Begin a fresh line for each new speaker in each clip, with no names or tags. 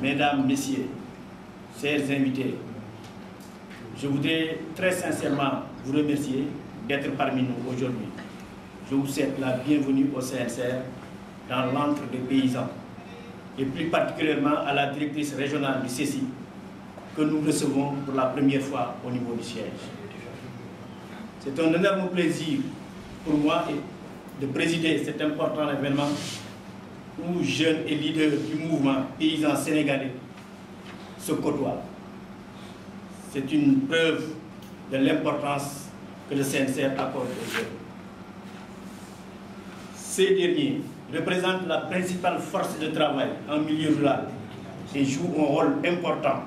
Mesdames, Messieurs, chers invités, je voudrais très sincèrement vous remercier d'être parmi nous aujourd'hui. Je vous souhaite la bienvenue au CNCR dans l'antre des paysans et plus particulièrement à la directrice régionale du CECI que nous recevons pour la première fois au niveau du siège. C'est un énorme plaisir pour moi de présider cet important événement où jeunes et leaders du mouvement paysan sénégalais se côtoient. C'est une preuve de l'importance que le CNCR accorde aux jeunes. Ces derniers représentent la principale force de travail en milieu rural et jouent un rôle important,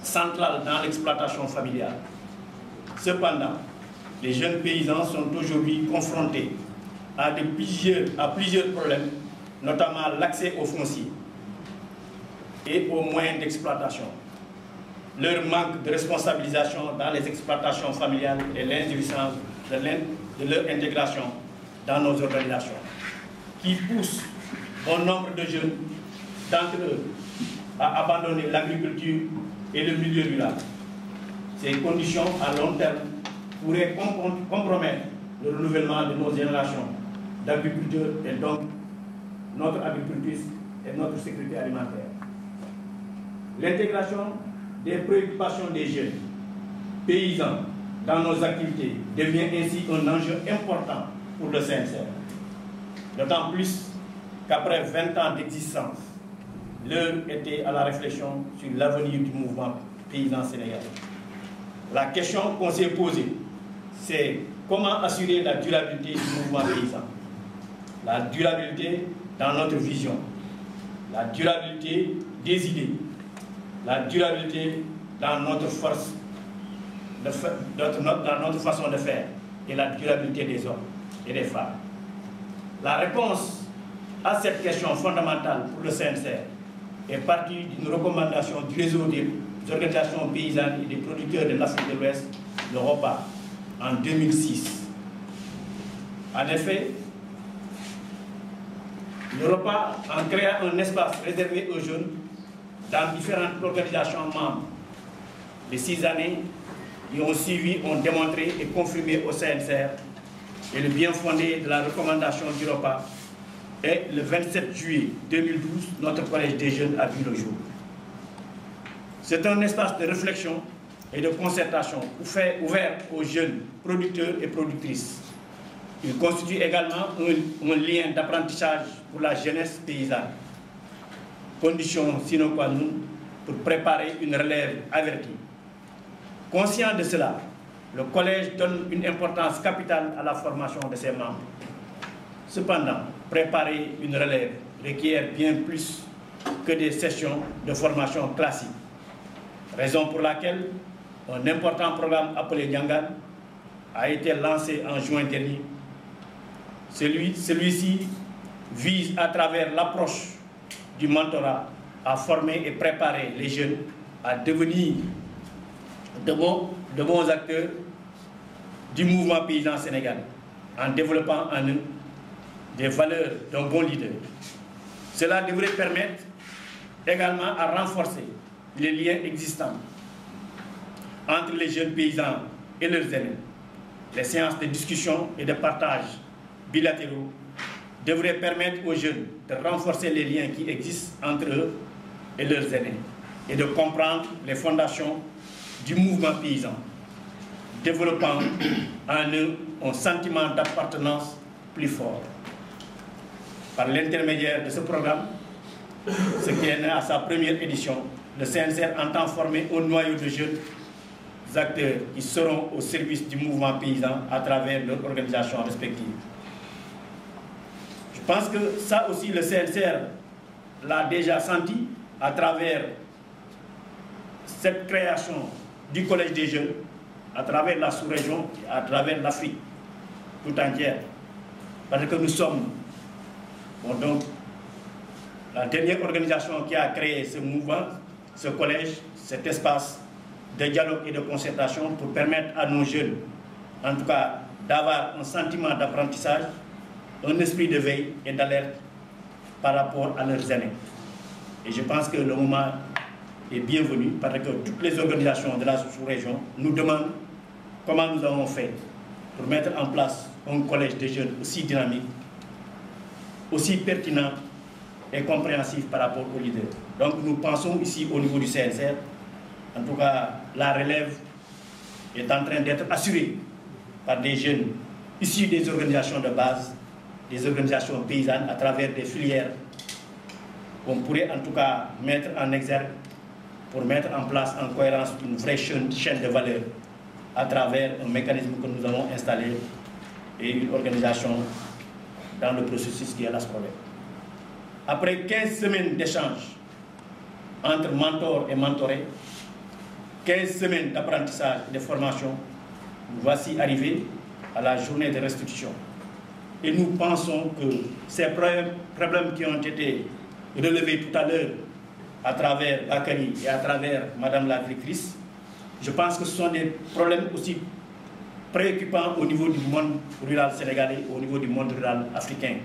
central dans l'exploitation familiale. Cependant, les jeunes paysans sont aujourd'hui confrontés à plusieurs problèmes, notamment l'accès aux fonciers et aux moyens d'exploitation, leur manque de responsabilisation dans les exploitations familiales et l'insuffisance de leur intégration dans nos organisations, qui poussent bon nombre de jeunes d'entre eux à abandonner l'agriculture et le milieu rural. Ces conditions à long terme pourraient compromettre le renouvellement de nos générations d'agriculteurs et donc notre agriculture et notre sécurité alimentaire. L'intégration des préoccupations des jeunes paysans dans nos activités devient ainsi un enjeu important pour le CNCR. D'autant plus qu'après 20 ans d'existence, l'heure était à la réflexion sur l'avenir du mouvement paysan sénégalais. La question qu'on s'est posée, c'est comment assurer la durabilité du mouvement paysan. La durabilité dans notre vision, la durabilité des idées, la durabilité dans notre force, dans notre façon de faire et la durabilité des hommes et des femmes. La réponse à cette question fondamentale pour le CNCR est partie d'une recommandation du réseau des organisations paysannes et des producteurs de l'Afrique de l'Ouest, le ROPA, en 2006. En effet, le ROPA, en créant un espace réservé aux jeunes dans différentes organisations membres, les 6 années qui ont suivi ont démontré et confirmé au CNCR et le bien fondé de la recommandation du ROPA. Et le 27 juillet 2012, notre collège des jeunes a vu le jour. C'est un espace de réflexion et de concertation ouvert aux jeunes producteurs et productrices. Il constitue également un lien d'apprentissage pour la jeunesse paysanne. Condition sine qua non pour préparer une relève avertie. Conscient de cela, le collège donne une importance capitale à la formation de ses membres. Cependant, préparer une relève requiert bien plus que des sessions de formation classiques. Raison pour laquelle un important programme appelé Nyangan a été lancé en juin dernier. Celui-ci vise à travers l'approche du mentorat à former et préparer les jeunes à devenir de bons acteurs du mouvement paysan sénégalais en développant en eux des valeurs d'un bon leader. Cela devrait permettre également à renforcer les liens existants entre les jeunes paysans et leurs aînés. Les séances de discussion et de partage bilatéraux devraient permettre aux jeunes de renforcer les liens qui existent entre eux et leurs aînés et de comprendre les fondations du mouvement paysan, développant en eux un sentiment d'appartenance plus fort. Par l'intermédiaire de ce programme, ce qui est né à sa première édition, le CNCR entend former un noyau de jeunes acteurs qui seront au service du mouvement paysan à travers leurs organisations respectives. Je pense que ça aussi le CNCR l'a déjà senti à travers cette création du Collège des jeunes, à travers la sous-région, à travers l'Afrique tout entière. Parce que nous sommes donc la dernière organisation qui a créé ce mouvement, ce collège, cet espace de dialogue et de concertation pour permettre à nos jeunes, en tout cas, d'avoir un sentiment d'apprentissage, un esprit de veille et d'alerte par rapport à leurs aînés. Et je pense que le moment est bienvenu parce que toutes les organisations de la sous-région nous demandent comment nous avons fait pour mettre en place un collège de jeunes aussi dynamique, aussi pertinent et compréhensif par rapport aux leaders. Donc nous pensons ici au niveau du CNCR, en tout cas la relève est en train d'être assurée par des jeunes issus des organisations de base, des organisations paysannes à travers des filières qu'on pourrait en tout cas mettre en exergue pour mettre en place en cohérence une vraie chaîne de valeur à travers un mécanisme que nous avons installé et une organisation dans le processus qui est la scolaire. Après 15 semaines d'échanges entre mentors et mentorés, 15 semaines d'apprentissage et de formation, nous voici arrivés à la journée de restitution. Et nous pensons que ces problèmes qui ont été relevés tout à l'heure à travers Bakary et à travers Madame la directrice, je pense que ce sont des problèmes aussi préoccupants au niveau du monde rural sénégalais, au niveau du monde rural africain.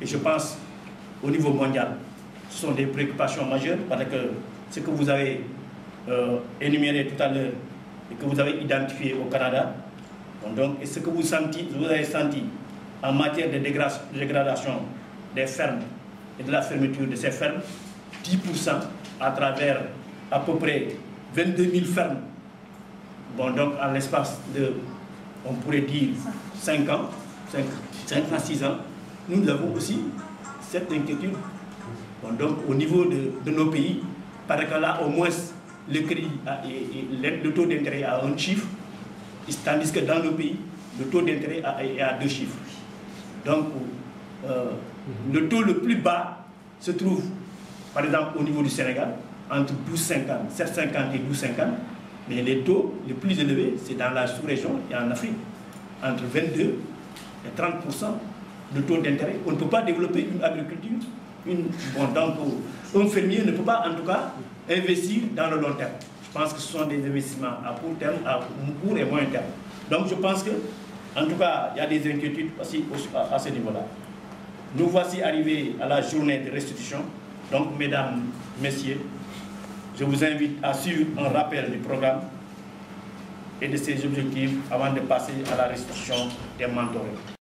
Et je pense au niveau mondial, ce sont des préoccupations majeures parce que ce que vous avez énuméré tout à l'heure et que vous avez identifié au Canada, donc, et ce que vous avez senti en matière de dégradation des fermes et de la fermeture de ces fermes, 10% à travers à peu près 22 000 fermes. Bon, donc en l'espace de, on pourrait dire, 5 ans, 5 à 6 ans, nous avons aussi cette inquiétude. Bon, donc au niveau de nos pays, parce que là au moins le crédit le taux d'intérêt a un chiffre, tandis que dans nos pays, le taux d'intérêt est à 2 chiffres. Donc le taux le plus bas se trouve, par exemple, au niveau du Sénégal, entre 12,50, 7,50 et 12,50, mais les taux les plus élevés, c'est dans la sous-région et en Afrique, entre 22 et 30% de taux d'intérêt. On ne peut pas développer une agriculture, donc un fermier ne peut pas en tout cas investir dans le long terme. Je pense que ce sont des investissements à court terme, à court et moyen terme. Donc je pense que, en tout cas, il y a des inquiétudes aussi à ce niveau-là. Nous voici arrivés à la journée de restitution. Donc, mesdames, messieurs, je vous invite à suivre un rappel du programme et de ses objectifs avant de passer à la restitution des mentorés.